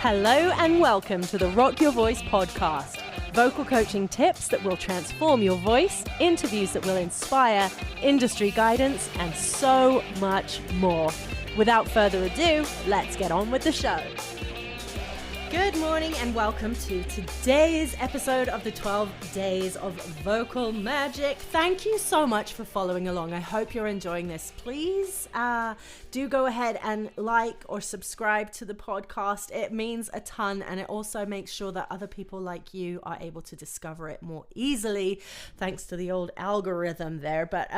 Hello and welcome to the Rock Your Voice podcast. Vocal coaching tips that will transform your voice, interviews that will inspire, industry guidance, and so much more. Without further ado, let's get on with the show. Good morning and welcome to today's episode of the 12 Days of Vocal Magic. Thank you so much for following along. I hope you're enjoying this. Please do go ahead and like or subscribe to the podcast. It means a ton, and it also makes sure that other people like you are able to discover it more easily thanks to the old algorithm there. But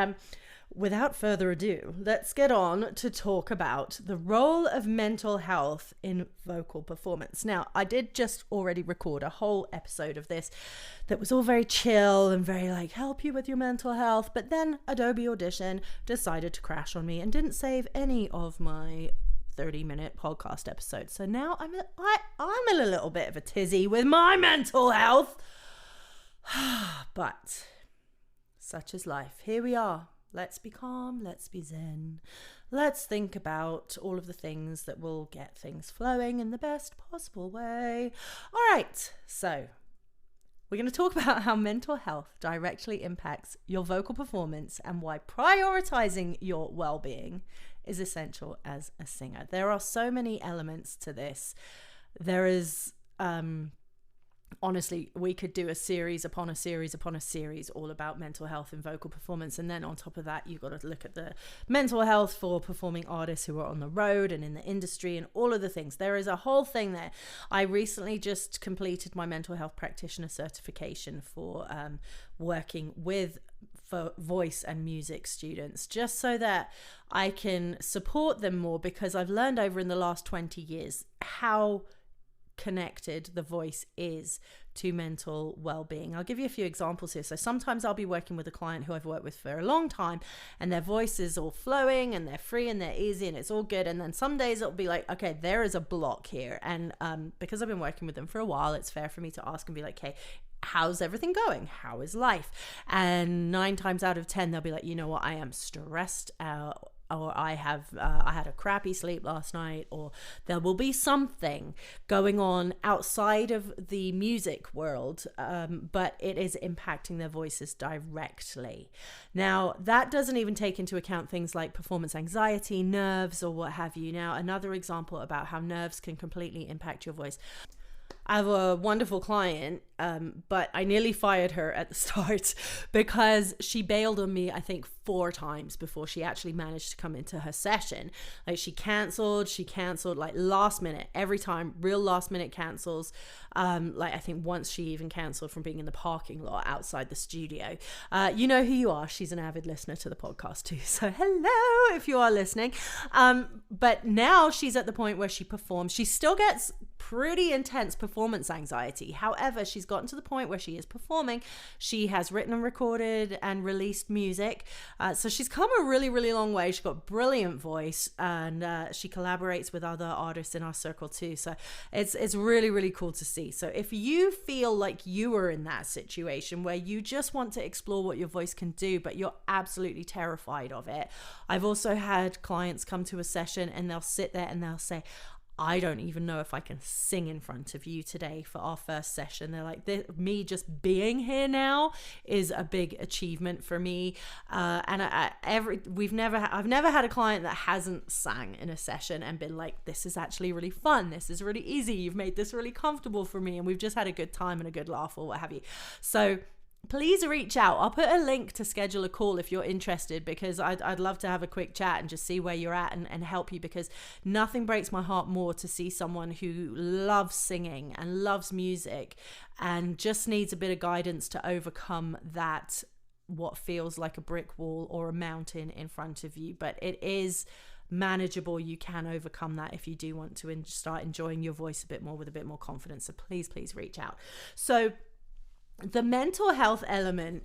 without further ado, let's get on to talk about the role of mental health in vocal performance. Now, I did just already record a whole episode of this that was all very chill and very like, help you with your mental health. But then Adobe Audition decided to crash on me and didn't save any of my 30-minute podcast episodes. So now I'm in a little bit of a tizzy with my mental health. But such is life. Here we are. Let's be calm, let's be zen. Let's think about all of the things that will get things flowing in the best possible way. All right, so we're going to talk about how mental health directly impacts your vocal performance and why prioritizing your well-being is essential as a singer. There are so many elements to this. There is honestly, we could do a series upon a series upon a series all about mental health and vocal performance. And then on top of that, you've got to look at the mental health for performing artists who are on the road and in the industry and all of the things. There is a whole thing there. I recently just completed my mental health practitioner certification for working with voice and music students, just so that I can support them more, because I've learned over in the last 20 years how connected the voice is to mental well-being. I'll give you a few examples here. So sometimes I'll be working with a client who I've worked with for a long time, and their voice is all flowing and they're free and they're easy and it's all good. And then some days it'll be like, okay, there is a block here. And because I've been working with them for a while, it's fair for me to ask and be like, okay, how's everything going? How is life? And 9 times out of 10, they'll be like, you know what, I am stressed out, or I had a crappy sleep last night, or there will be something going on outside of the music world, but it is impacting their voices directly. Now, that doesn't even take into account things like performance anxiety, nerves, or what have you. Now, another example about how nerves can completely impact your voice. I have a wonderful client, but I nearly fired her at the start because she bailed on me, I think, 4 times before she actually managed to come into her session. Like she canceled like last minute, every time, real last minute cancels. Like I think once she even canceled from being in the parking lot outside the studio. You know who you are. She's an avid listener to the podcast too. So hello, if you are listening. But now she's at the point where she performs. She still gets pretty intense performance anxiety. However, she's gotten to the point where she is performing. She has written and recorded and released music. So she's come a really, really long way. She's got a brilliant voice, and she collaborates with other artists in our circle too. So it's really, really cool to see. So if you feel like you are in that situation where you just want to explore what your voice can do, but you're absolutely terrified of it. I've also had clients come to a session and they'll sit there and they'll say, I don't even know if I can sing in front of you today for our first session. They're like, me just being here now is a big achievement for me. And I've never had a client that hasn't sang in a session and been like, this is actually really fun. This is really easy. You've made this really comfortable for me. And we've just had a good time and a good laugh or what have you. So please reach out. I'll put a link to schedule a call if you're interested, because I'd love to have a quick chat and just see where you're at and help you, because nothing breaks my heart more to see someone who loves singing and loves music and just needs a bit of guidance to overcome that, what feels like a brick wall or a mountain in front of you. But it is manageable. You can overcome that if you do want to start enjoying your voice a bit more with a bit more confidence. So please reach out. So the mental health element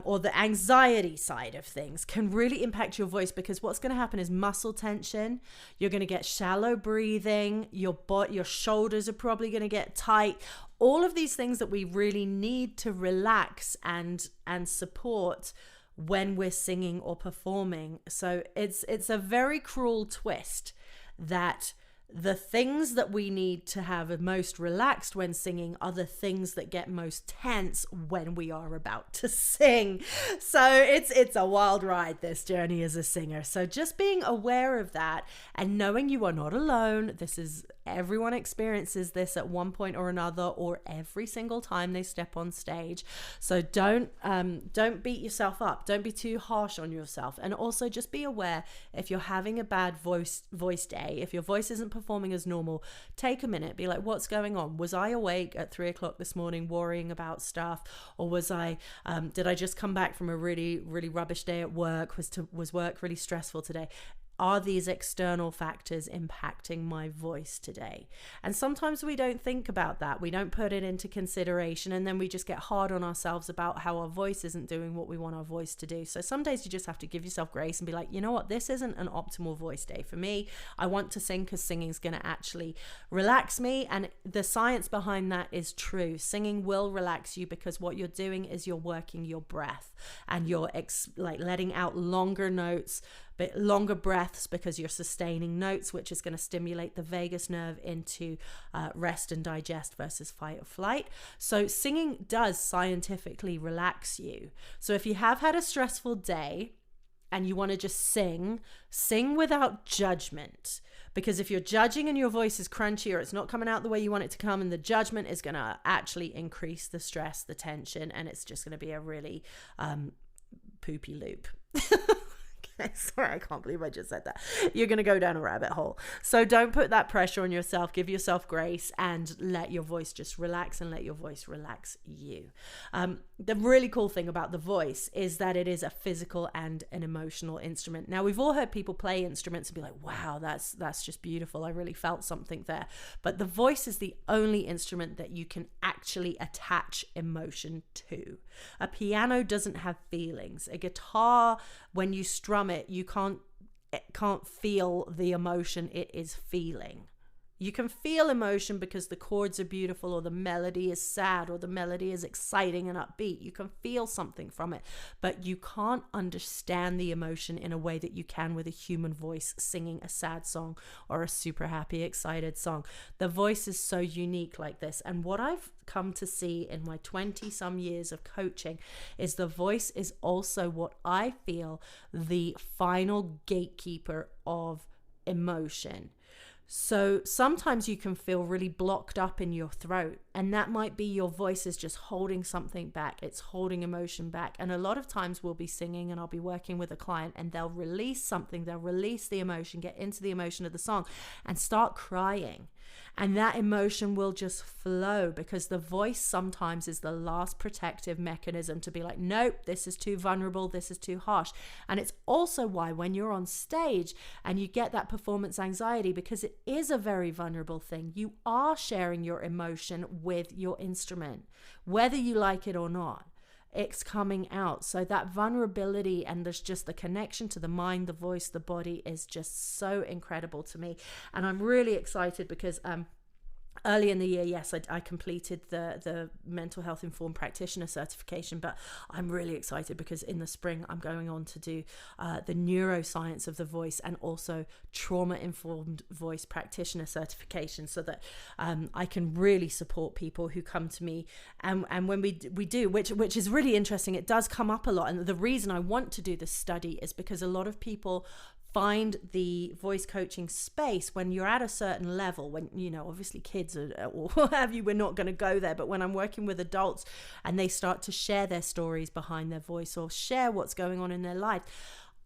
or the anxiety side of things can really impact your voice, because what's going to happen is muscle tension. You're going to get shallow breathing. Your shoulders are probably going to get tight. All of these things that we really need to relax and support when we're singing or performing. So it's a very cruel twist that the things that we need to have most relaxed when singing are the things that get most tense when we are about to sing. So it's a wild ride, this journey as a singer. So just being aware of that and knowing you are not alone. Everyone experiences this at one point or another, or every single time they step on stage. So don't beat yourself up. Don't be too harsh on yourself. And also just be aware if you're having a bad voice day, if your voice isn't performing as normal, take a minute, be like, what's going on? Was I awake at 3:00 this morning worrying about stuff? Or did I just come back from a really, really rubbish day at work? Was work really stressful today? Are these external factors impacting my voice today? And sometimes we don't think about that. We don't put it into consideration, and then we just get hard on ourselves about how our voice isn't doing what we want our voice to do. So some days you just have to give yourself grace and be like, you know what, this isn't an optimal voice day for me. I want to sing because singing is going to actually relax me. And the science behind that is true. Singing will relax you because what you're doing is you're working your breath, and you're letting out longer notes, but longer breaths, because you're sustaining notes, which is going to stimulate the vagus nerve into rest and digest versus fight or flight. So singing does scientifically relax you. So if you have had a stressful day and you want to just sing without judgment. Because if you're judging and your voice is crunchy or it's not coming out the way you want it to come, and the judgment is going to actually increase the stress, the tension, and it's just going to be a really poopy loop. Sorry, I can't believe I just said that. You're going to go down a rabbit hole. So don't put that pressure on yourself. Give yourself grace and let your voice just relax, and let your voice relax you. The really cool thing about the voice is that it is a physical and an emotional instrument. Now, we've all heard people play instruments and be like, wow, that's just beautiful. I really felt something there. But the voice is the only instrument that you can actually attach emotion to. A piano doesn't have feelings. A guitar, when you strum it, you can't feel the emotion it is feeling. You can feel emotion because the chords are beautiful, or the melody is sad, or the melody is exciting and upbeat. You can feel something from it, but you can't understand the emotion in a way that you can with a human voice singing a sad song or a super happy, excited song. The voice is so unique like this. And what I've come to see in my 20-some years of coaching is the voice is also what I feel the final gatekeeper of emotion. So sometimes you can feel really blocked up in your throat, and that might be your voice is just holding something back. It's holding emotion back. And a lot of times we'll be singing and I'll be working with a client and they'll release something. They'll release the emotion, get into the emotion of the song and start crying. And that emotion will just flow, because the voice sometimes is the last protective mechanism to be like, nope, this is too vulnerable, this is too harsh. And it's also why when you're on stage and you get that performance anxiety, because it is a very vulnerable thing, you are sharing your emotion with your instrument, whether you like it or not. It's coming out. So that vulnerability, and there's just the connection to the mind, the voice, the body is just so incredible to me. And I'm really excited because early in the year, yes, I completed the mental health informed practitioner certification, but I'm really excited because in the spring I'm going on to do the neuroscience of the voice and also trauma informed voice practitioner certification, so that I can really support people who come to me. And when we do, which is really interesting, it does come up a lot. And the reason I want to do this study is because a lot of people find the voice coaching space when you're at a certain level, when, you know, obviously kids or what have you, we're not going to go there. But when I'm working with adults and they start to share their stories behind their voice or share what's going on in their life,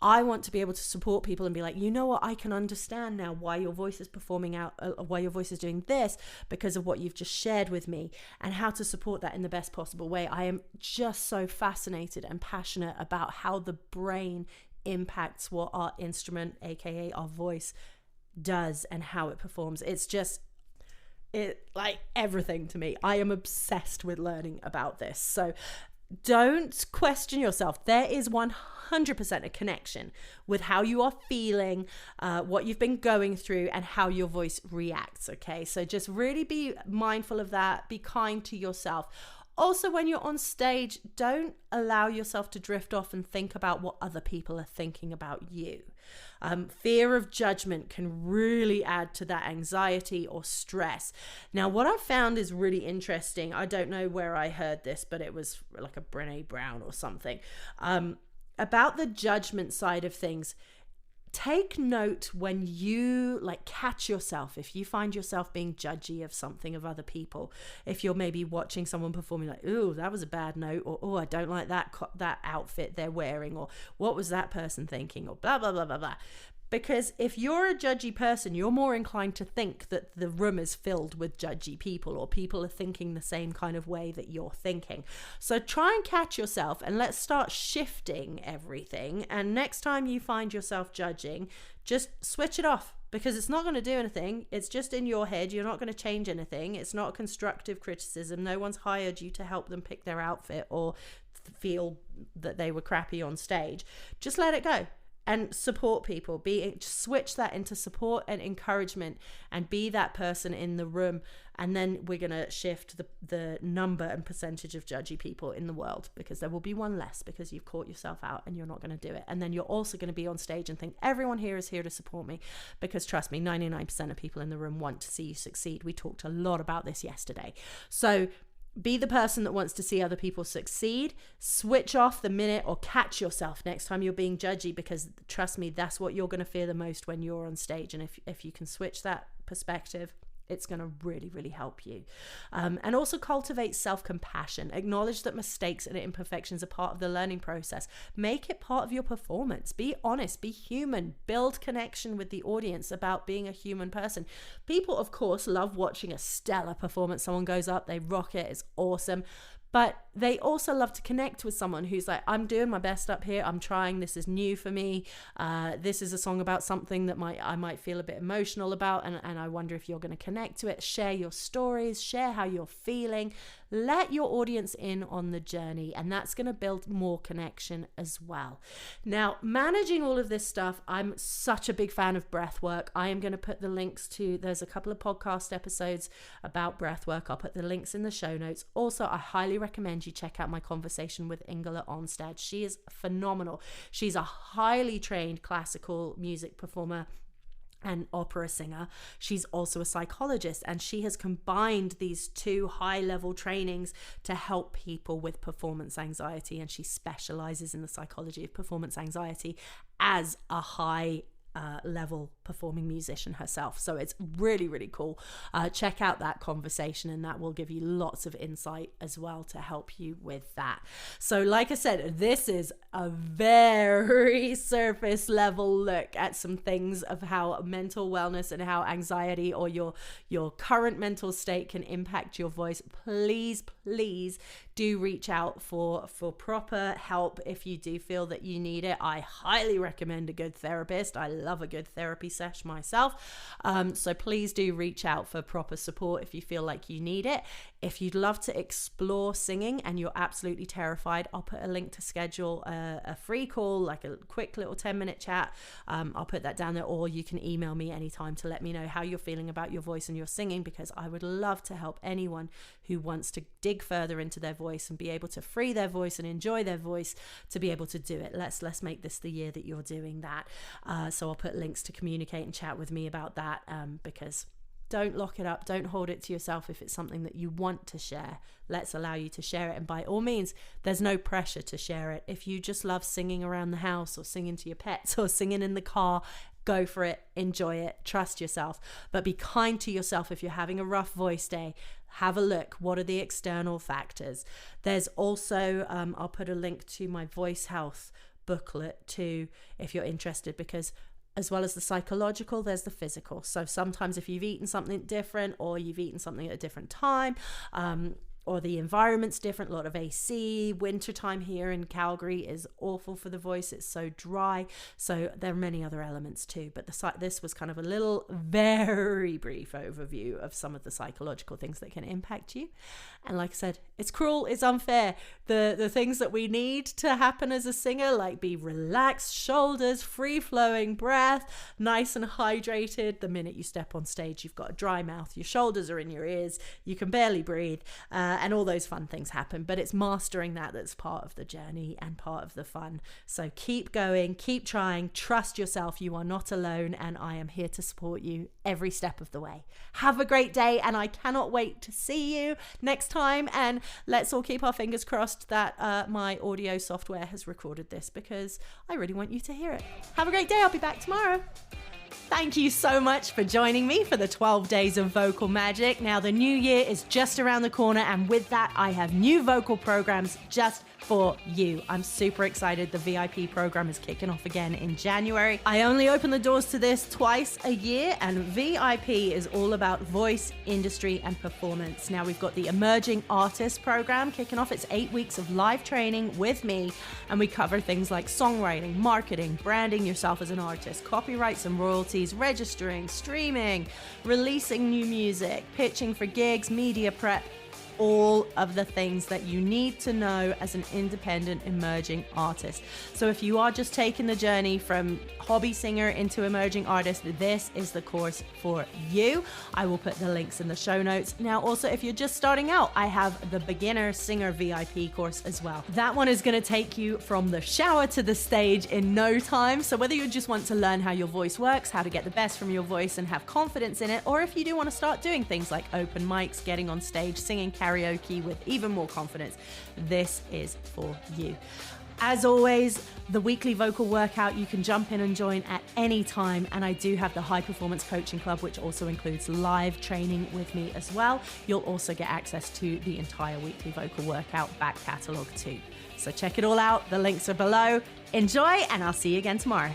I want to be able to support people and be like, you know what, I can understand now why your voice is performing out, why your voice is doing this, because of what you've just shared with me, and how to support that in the best possible way. I am just so fascinated and passionate about how the brain impacts what our instrument, aka our voice, does and how it performs. It's just like everything to me. I am obsessed with learning about this. So don't question yourself. There is 100% a connection with how you are feeling, what you've been going through, and how your voice reacts. Okay, so just really be mindful of that. Be kind to yourself. Also, when you're on stage, don't allow yourself to drift off and think about what other people are thinking about you. Fear of judgment can really add to that anxiety or stress. Now, what I found is really interesting. I don't know where I heard this, but it was like a Brené Brown or something, about the judgment side of things. Take note when you catch yourself, if you find yourself being judgy of something of other people, if you're maybe watching someone performing ooh, that was a bad note, or oh, I don't like that outfit they're wearing, or what was that person thinking, or blah, blah, blah, blah, blah. Because if you're a judgy person, you're more inclined to think that the room is filled with judgy people, or people are thinking the same kind of way that you're thinking. So try and catch yourself, and let's start shifting everything. And next time you find yourself judging, just switch it off, because it's not going to do anything. It's just in your head. You're not going to change anything. It's not constructive criticism. No one's hired you to help them pick their outfit or feel that they were crappy on stage. Just let it go. And support people. Switch that into support and encouragement, and be that person in the room. And then we're going to shift the number and percentage of judgy people in the world, because there will be one less, because you've caught yourself out and you're not going to do it. And then you're also going to be on stage and think everyone here is here to support me, because trust me, 99% of people in the room want to see you succeed. We talked a lot about this yesterday. So be the person that wants to see other people succeed. Switch off the minute, or catch yourself next time you're being judgy, because trust me, that's what you're going to fear the most when you're on stage. And if you can switch that perspective, it's going to really, really help you. And also cultivate self-compassion. Acknowledge that mistakes and imperfections are part of the learning process. Make it part of your performance. Be honest, be human, build connection with the audience about being a human person. People, of course, love watching a stellar performance. Someone goes up, they rock it, it's awesome. But they also love to connect with someone who's like, I'm doing my best up here. I'm trying. This is new for me. This is a song about something that I might feel a bit emotional about. And I wonder if you're going to connect to it. Share your stories. Share how you're feeling. Let your audience in on the journey. And that's going to build more connection as well. Now, managing all of this stuff, I'm such a big fan of breath work. I am going to put the links to, there's a couple of podcast episodes about breath work. I'll put the links in the show notes. Also, I highly recommend you check out my conversation with Ingela Onstad. She is phenomenal. She's a highly trained classical music performer and opera singer. She's also a psychologist, and she has combined these two high-level trainings to help people with performance anxiety, and she specializes in the psychology of performance anxiety as a high level performing musician herself. So it's really, really cool. Check out that conversation, and that will give you lots of insight as well to help you with that. So like I said, this is a very surface level look at some things of how mental wellness and how anxiety or your current mental state can impact your voice. Please do reach out for proper help if you do feel that you need it. I highly recommend a good therapist. I love a good therapy sesh myself. So please do reach out for proper support if you feel like you need it. If you'd love to explore singing and you're absolutely terrified, I'll put a link to schedule a free call, like a quick little 10-minute chat. I'll put that down there, or you can email me anytime to let me know how you're feeling about your voice and your singing, because I would love to help anyone who wants to dig further into their voice and be able to free their voice and enjoy their voice to be able to do it. Let's make this the year that you're doing that. So I'll put links to communicate and chat with me about that, because don't lock it up. Don't hold it to yourself. If it's something that you want to share, let's allow you to share it. And by all means, there's no pressure to share it. If you just love singing around the house or singing to your pets or singing in the car, go for it. Enjoy it. Trust yourself. But be kind to yourself. If you're having a rough voice day, have a look. What are the external factors? There's also, I'll put a link to my voice health booklet too, if you're interested, because as well as the psychological, there's the physical. So sometimes if you've eaten something different, or you've eaten something at a different time, or the environment's different, a lot of AC, wintertime here in Calgary is awful for the voice. It's so dry. So there are many other elements too. But this was kind of a little very brief overview of some of the psychological things that can impact you. And like I said, it's cruel, it's unfair. The things that we need to happen as a singer, like be relaxed shoulders, free-flowing breath, nice and hydrated. The minute you step on stage, you've got a dry mouth, your shoulders are in your ears, you can barely breathe. and all those fun things happen. But it's mastering that that's part of the journey and part of the fun. So keep going, keep trying, trust yourself. You are not alone, and I am here to support you every step of the way. Have a great day, and I cannot wait to see you next time. And let's all keep our fingers crossed that my audio software has recorded this, because I really want you to hear it. Have a great day. I'll be back tomorrow. Thank you so much for joining me for the 12 days of vocal magic. Now, the new year is just around the corner, and with that, I have new vocal programs just for you. I'm super excited. The VIP program is kicking off again in January. I only open the doors to this twice a year, and VIP is all about voice, industry, and performance. Now, we've got the Emerging Artist program kicking off. It's 8 weeks of live training with me, and we cover things like songwriting, marketing, branding yourself as an artist, copyrights and royalties, registering, streaming, releasing new music, pitching for gigs, media prep, all of the things that you need to know as an independent emerging artist. So if you are just taking the journey from hobby singer into emerging artist, this is the course for you. I will put the links in the show notes. Now, also, if you're just starting out, I have the beginner singer VIP course as well. That one is going to take you from the shower to the stage in no time. So whether you just want to learn how your voice works, how to get the best from your voice and have confidence in it, or if you do want to start doing things like open mics, getting on stage, singing karaoke with even more confidence, this is for you. As always, the weekly vocal workout you can jump in and join at any time, and I do have the High Performance Coaching Club, which also includes live training with me as well. You'll also get access to the entire weekly vocal workout back catalogue too. So check it all out. The links are below. Enjoy, and I'll see you again tomorrow.